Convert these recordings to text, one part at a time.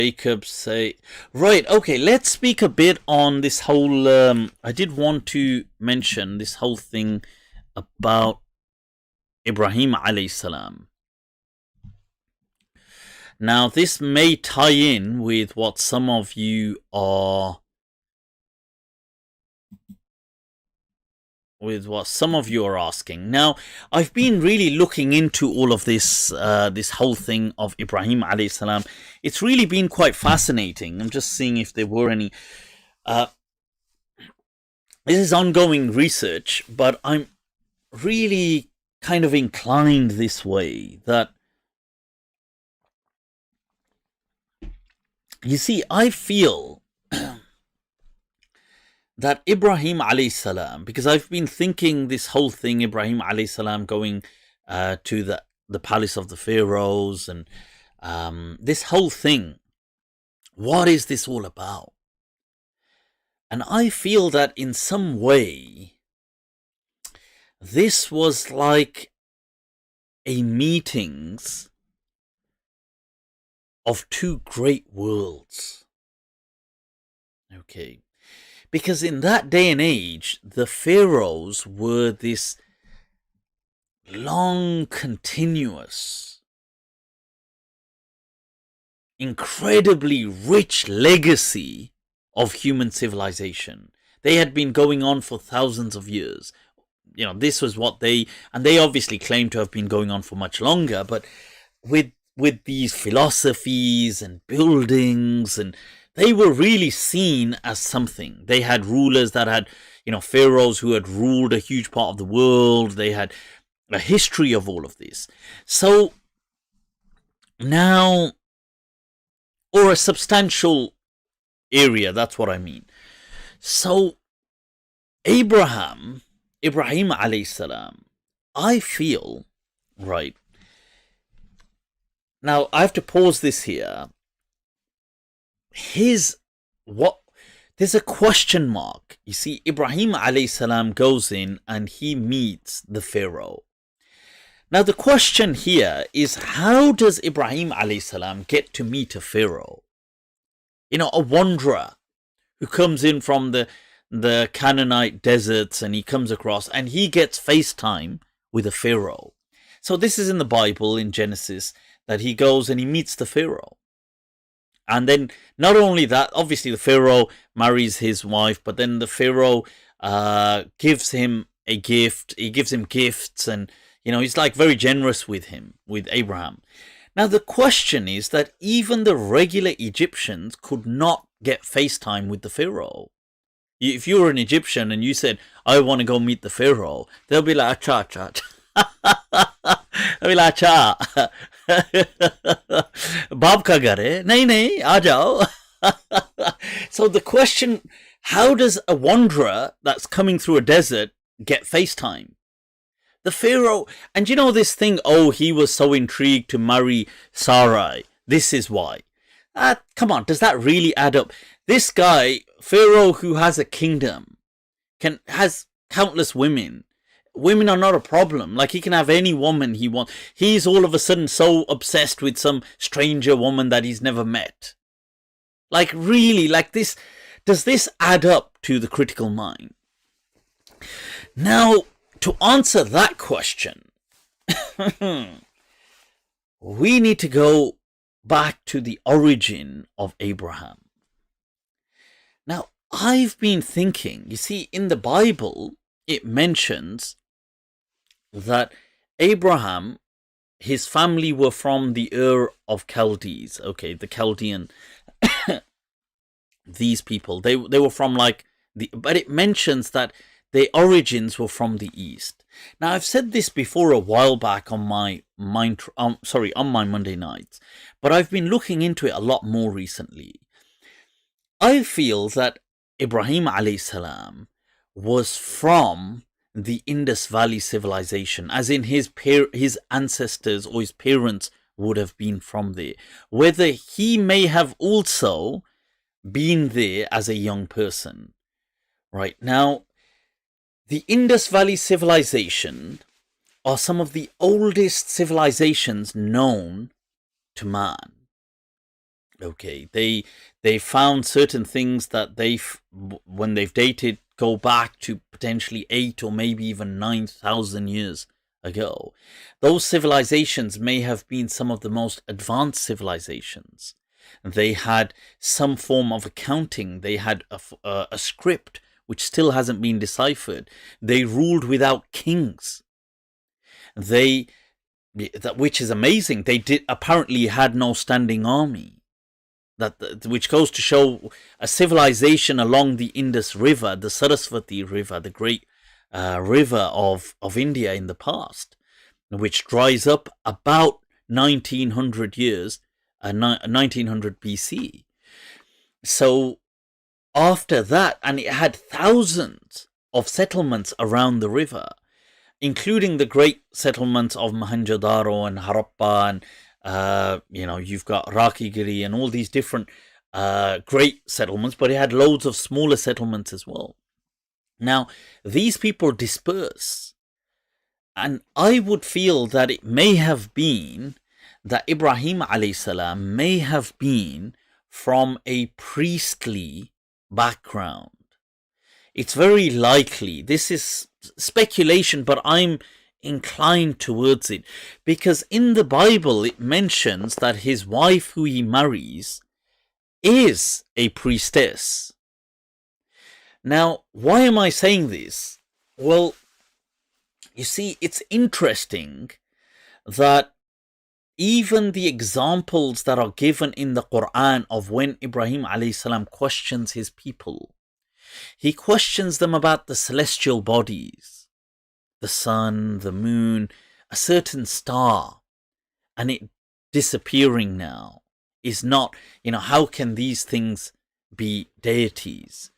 Jacob say, right, okay, let's speak a bit on this whole, I did want to mention this whole thing about Ibrahim alayhi salam. Now, this may tie in with what some of you are asking. Now, I've been really looking into all of this, this whole thing of Ibrahim alayhi salam. It's really been quite fascinating. I'm just seeing if there were any. This is ongoing research, but I'm really kind of inclined this way that, you see, I feel that Ibrahim alayhi salam, because I've been thinking this whole thing, Ibrahim alayhi salam going to the palace of the pharaohs, and this whole thing, what is this all about? And I feel that in some way, this was like a meetings of two great worlds. Okay. Because in that day and age, the pharaohs were this long, continuous, incredibly rich legacy of human civilization. They had been going on for thousands of years. You know, this was what they obviously claim to have been going on for much longer, but with these philosophies and buildings, and they were really seen as something. They had rulers that had, pharaohs who had ruled a huge part of the world. They had a history of all of this. So now, or a substantial area, that's what I mean. So Ibrahim alayhi salam, I feel, right, now I have to pause this here. There's a question mark. You see, Ibrahim alayhi salam goes in and he meets the pharaoh. Now the question here is, how does Ibrahim alayhi salam get to meet a pharaoh? A wanderer who comes in from the Canaanite deserts, and he comes across and he gets FaceTime with a pharaoh. So this is in the Bible, in Genesis, that he goes and he meets the pharaoh. And then not only that, obviously the pharaoh marries his wife, but then the pharaoh gives him a gift. He gives him gifts, and he's like very generous with him, with Abraham. Now the question is that even the regular Egyptians could not get FaceTime with the pharaoh. If you were an Egyptian and you said, I want to go meet the pharaoh, they'll be like, acha, acha. They'll be like, acha. Baab ka ghar hai? Nahi, aa jao. So the question, how does a wanderer that's coming through a desert get FaceTime? The pharaoh, and this thing, he was so intrigued to marry Sarai. This is why. Come on, does that really add up? This guy, pharaoh, who has a kingdom, has countless women. Women are not a problem. Like, he can have any woman he wants. He's all of a sudden so obsessed with some stranger woman that he's never met. Like, really, like this, does this add up to the critical mind? Now, to answer that question, we need to go back to the origin of Abraham. Now, I've been thinking, you see, in the Bible, it mentions that Abraham, his family were from the Ur of Chaldees. Okay, the Chaldean, these people, they were from but it mentions that their origins were from the east. Now, I've said this before a while back on my Monday nights, but I've been looking into it a lot more recently. I feel that Ibrahim alayhi salam was from the Indus Valley civilization, as in his ancestors or his parents would have been from there. Whether he may have also been there as a young person. Right now, the Indus Valley civilization are some of the oldest civilizations known to man. Okay, they found certain things that when they've dated, go back to potentially 8 or maybe even 9,000 years ago. Those civilizations may have been some of the most advanced civilizations. They had some form of accounting. They had a script which still hasn't been deciphered. They ruled without kings. Which is amazing. They apparently had no standing army. Which goes to show a civilization along the Indus River, the Saraswati River, the great river of India in the past, which dries up about 1900 years, 1900 BC. So after that, and it had thousands of settlements around the river, including the great settlements of Mohenjo-daro and Harappa, and you've got Rakigiri and all these different great settlements, but it had loads of smaller settlements as well. Now, these people disperse, and I would feel that it may have been that Ibrahim alayhi salam may have been from a priestly background. It's very likely. This is speculation, but I'm inclined towards it, because in the Bible it mentions that his wife who he marries is a priestess. Now, why am I saying this? Well, you see, it's interesting that even the examples that are given in the Quran of when Ibrahim alayhi salam questions his people, he questions them about the celestial bodies, the sun, the moon, a certain star, and it disappearing now is not, how can these things be deities?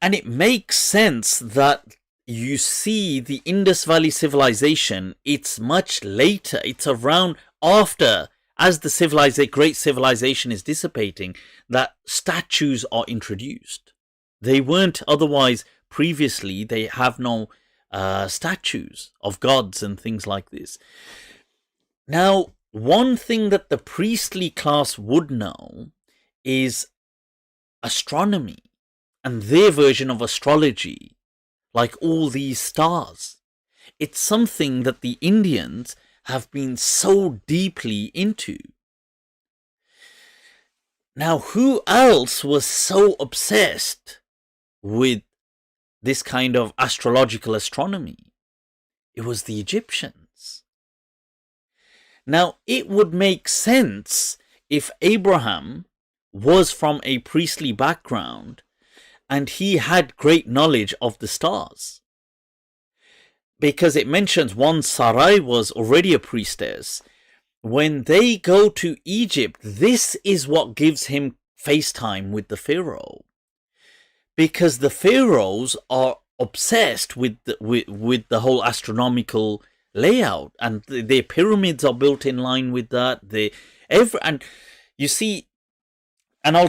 And it makes sense that you see the Indus Valley civilization, it's much later, it's around after, as the great civilization is dissipating, that statues are introduced. They weren't otherwise. Previously, they have no statues of gods and things like this. Now, one thing that the priestly class would know is astronomy and their version of astrology, like all these stars. It's something that the Indians have been so deeply into. Now, who else was so obsessed with this kind of astrological astronomy? It was the Egyptians. Now, it would make sense if Abraham was from a priestly background and he had great knowledge of the stars, because it mentions one Sarai was already a priestess. When they go to Egypt, this is what gives him FaceTime with the pharaoh, because the pharaohs are obsessed with the whole astronomical layout, and their pyramids are built in line with that. And you see, and I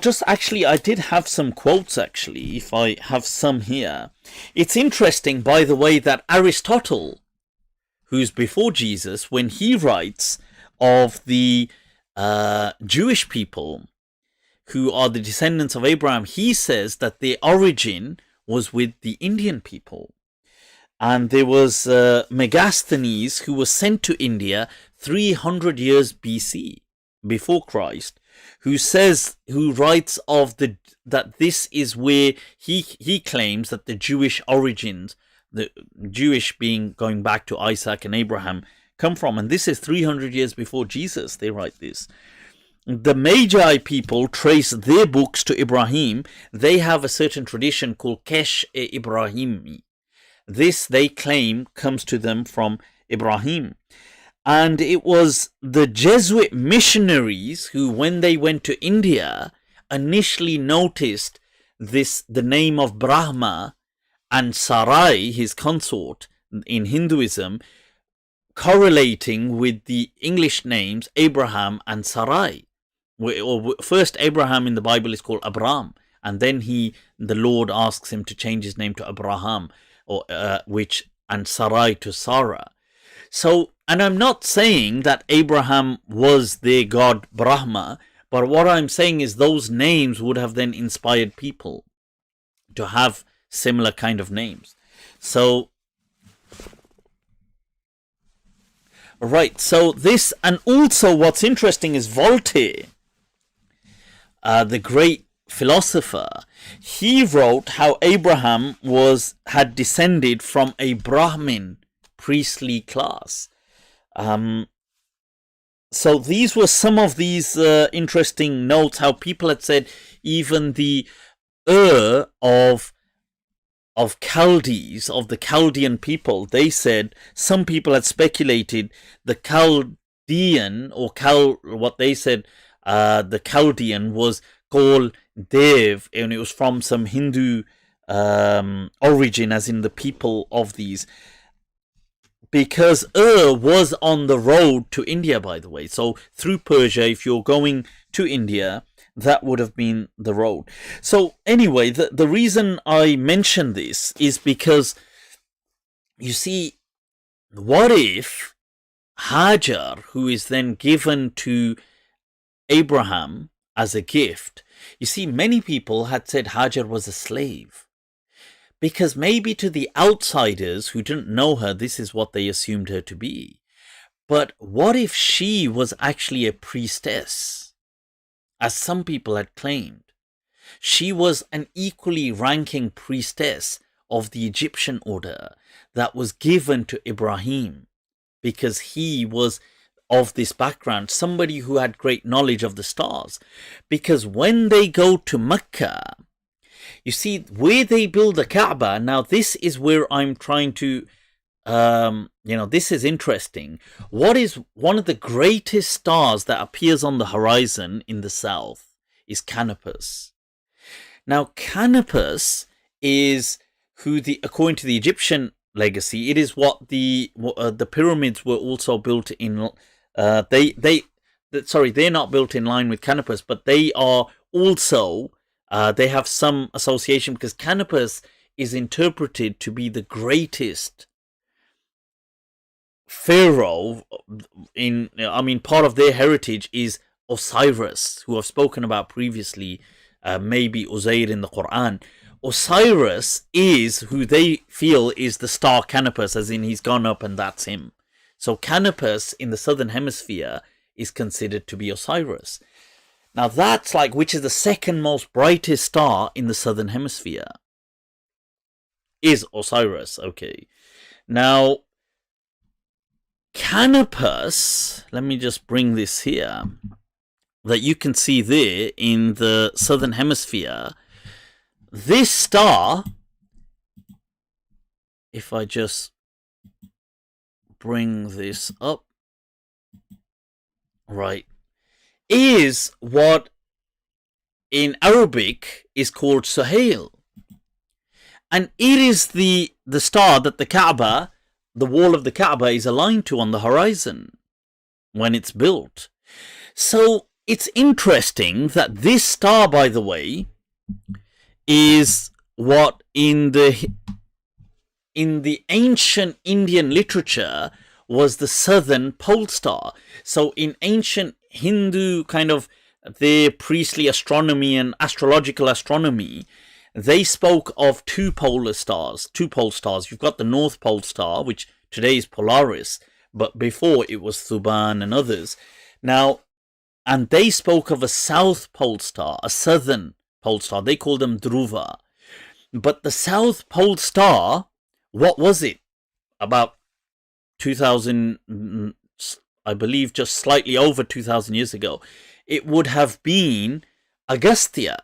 did have some quotes actually, if I have some here. It's interesting, by the way, that Aristotle, who's before Jesus, when he writes of the Jewish people who are the descendants of Abraham, he says that their origin was with the Indian people. And there was Megasthenes, who was sent to India 300 years BC, before Christ, who writes of that this is where he claims that the Jewish origins, the Jewish being going back to Isaac and Abraham, come from. And this is 300 years before Jesus, they write this. The Magi people trace their books to Ibrahim. They have a certain tradition called Kesh-e-Ibrahimi. This, they claim, comes to them from Ibrahim. And it was the Jesuit missionaries who, when they went to India, initially noticed the name of Brahma and Sarai, his consort in Hinduism, correlating with the English names Abraham and Sarai. First, Abraham in the Bible is called Abram, and then the Lord asks him to change his name to Abraham, and Sarai to Sarah. So, and I'm not saying that Abraham was their god Brahma, but what I'm saying is those names would have then inspired people to have similar kind of names. So, right, so this, and also what's interesting is Voltaire, the great philosopher, he wrote how Abraham had descended from a Brahmin priestly class. So these were some of these interesting notes, how people had said even the of Chaldees, of the Chaldean people, they said, some people had speculated the Chaldean, or what they said, the Chaldean was called Dev, and it was from some Hindu origin, as in the people of these. Because was on the road to India, by the way. So through Persia, if you're going to India, that would have been the road. So anyway, the reason I mention this is because, you see, what if Hajar, who is then given to Abraham as a gift, you see, many people had said Hajar was a slave. Because maybe to the outsiders who didn't know her, this is what they assumed her to be. But what if she was actually a priestess, as some people had claimed? She was an equally ranking priestess of the Egyptian order that was given to Ibrahim, because he was of this background, somebody who had great knowledge of the stars. Because when they go to Mecca, you see, where they build the Kaaba, now this is where I'm trying to, this is interesting. What is one of the greatest stars that appears on the horizon in the south is Canopus. Now, Canopus is according to the Egyptian legacy, it is what the pyramids were also built in. They're not built in line with Canopus, but they are also. They have some association, because Canopus is interpreted to be the greatest pharaoh part of their heritage is Osiris, who I've spoken about previously, maybe Uzair in the Quran. Osiris is who they feel is the star Canopus, as in he's gone up and that's him. So Canopus in the southern hemisphere is considered to be Osiris. Now that's which is the second most brightest star in the southern hemisphere? Is Osiris, okay. Now, Canopus, let me just bring this here, that you can see there in the southern hemisphere. This star, if I just bring this up, right, is what in Arabic is called Sohail. And it is the star that the Kaaba, the wall of the Kaaba, is aligned to on the horizon when it's built. So it's interesting that this star, by the way, is what in the ancient Indian literature was the southern pole star. So in ancient Hindu kind of their priestly astronomy and astrological astronomy, they spoke of two pole stars. You've got the North Pole star, which today is Polaris, but before it was Thuban and others. Now, and they spoke of a South Pole star, a Southern Pole star. They called them Dhruva. But the South Pole star, what was it? About 2000, I believe just slightly over 2,000 years ago, it would have been Agastya.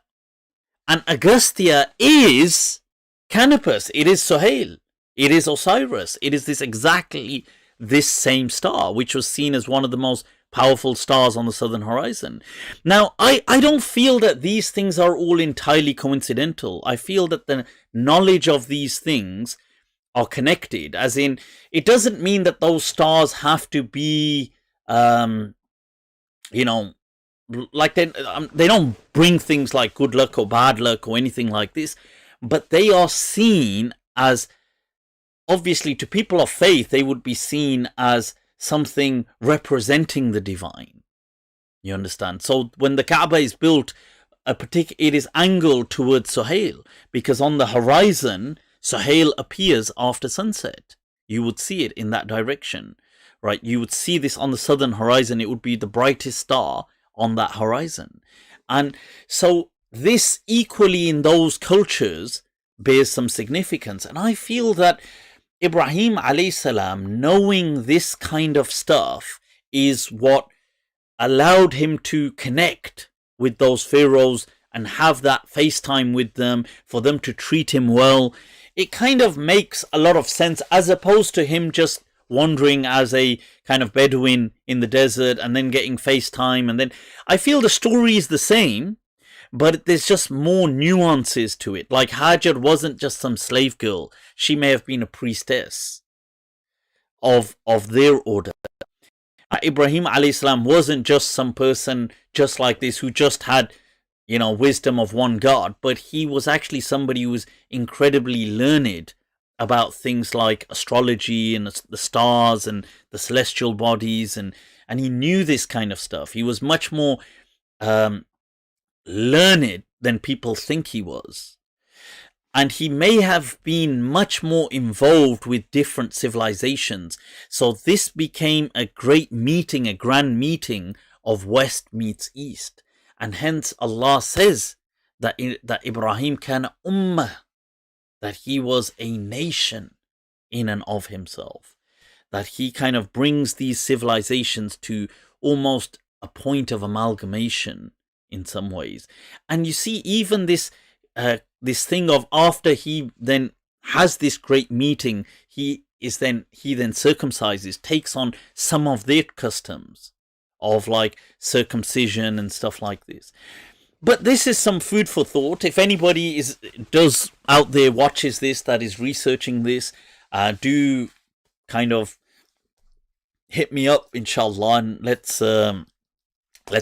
And Agastya is Canopus. It is Sohail. It is Osiris. It is exactly this same star, which was seen as one of the most powerful stars on the southern horizon. Now, I don't feel that these things are all entirely coincidental. I feel that the knowledge of these things are connected, as in, it doesn't mean that those stars have to be, like they don't bring things like good luck or bad luck or anything like this, but they are seen as obviously to people of faith, they would be seen as something representing the divine. You understand? So when the Kaaba is built, it is angled towards Sohail, because on the horizon, Sohail appears after sunset. You would see it in that direction, right? You would see this on the southern horizon. It would be the brightest star on that horizon. And so this equally in those cultures bears some significance. And I feel that Ibrahim alayhi salam, knowing this kind of stuff, is what allowed him to connect with those pharaohs and have that FaceTime with them, for them to treat him well. It kind of makes a lot of sense, as opposed to him just wandering as a kind of Bedouin in the desert and then getting FaceTime. And then I feel the story is the same, but there's just more nuances to it. Like Hajar wasn't just some slave girl. She may have been a priestess of their order. Ibrahim alayhi salam wasn't just some person just like this who just had, wisdom of one God, but he was actually somebody who was incredibly learned about things like astrology and the stars and the celestial bodies, and he knew this kind of stuff. He was much more learned than people think he was. And he may have been much more involved with different civilizations. So this became a great meeting, a grand meeting of West meets East. And hence Allah says that Ibrahim kana ummah, that he was a nation in and of himself. That he kind of brings these civilizations to almost a point of amalgamation in some ways. And you see, even this thing of, after he then has this great meeting, he then circumcises, takes on some of their customs of like circumcision and stuff like this. But this is some food for thought. If anybody does out there watches this, that is researching this, do kind of hit me up, inshallah, and let's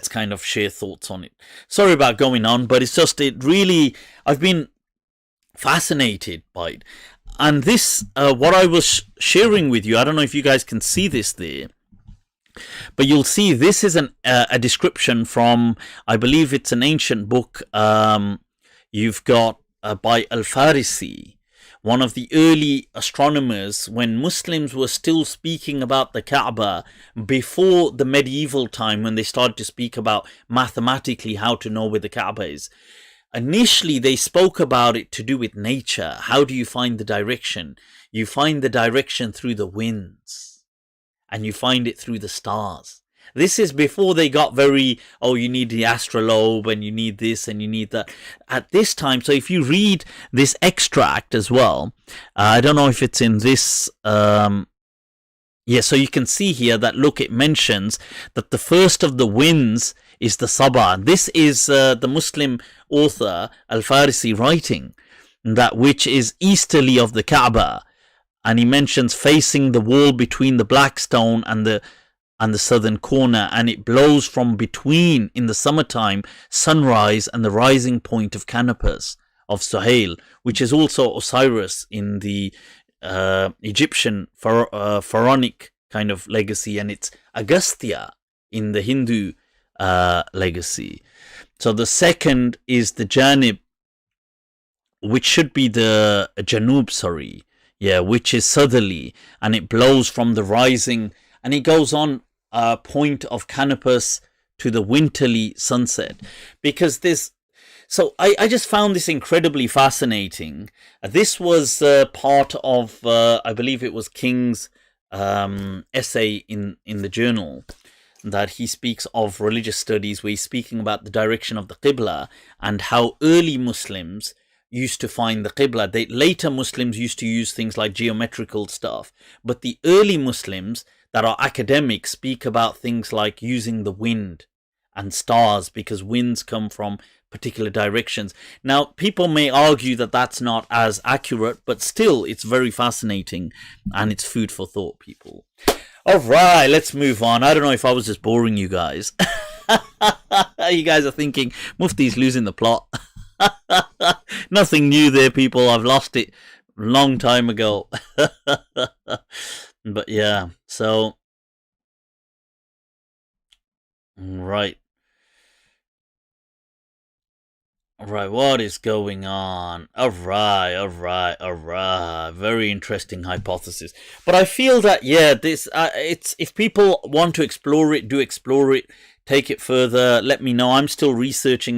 kind of share thoughts on it. Sorry about going on, but it's just, I've been fascinated by it. And this, what I was sharing with you, I don't know if you guys can see this there, but you'll see this is a description from, I believe it's an ancient book you've got by Al-Farisi, one of the early astronomers, when Muslims were still speaking about the Kaaba before the medieval time, when they started to speak about mathematically how to know where the Kaaba is. Initially, they spoke about it to do with nature. How do you find the direction? You find the direction through the winds, and you find it through the stars. This is before they got very, you need the astrolabe and you need this and you need that. At this time, so if you read this extract as well, I don't know if it's in this, so you can see here that, look, it mentions that the first of the winds is the Sabah. This is the Muslim author Al-Farisi writing, that which is easterly of the Kaaba. And he mentions facing the wall between the black stone and the southern corner, and it blows from between, in the summertime, sunrise and the rising point of Canopus of Sohail, which is also Osiris in the Egyptian pharaonic kind of legacy, and it's Agastya in the Hindu legacy. So the second is the Janib, which should be the Janub, which is southerly, and it blows from the rising, and it goes on point of Canopus to the winterly sunset. Because so I just found this incredibly fascinating. This was part of, I believe it was King's essay in the journal, that he speaks of religious studies, where he's speaking about the direction of the Qibla and how early Muslims used to find the Qibla. Later Muslims used to use things like geometrical stuff, but the early Muslims that are academics speak about things like using the wind and stars, because winds come from particular directions. Now, people may argue that that's not as accurate, but still, it's very fascinating, and it's food for thought, people. All right, let's move on. I don't know if I was just boring you guys. You guys are thinking, Mufti's losing the plot. Nothing new there, people. I've lost it long time ago. But yeah, so right. Right, what is going on? All right. Very interesting hypothesis. But I feel that yeah, this it's if people want to explore it, do explore it, take it further. Let me know. I'm still researching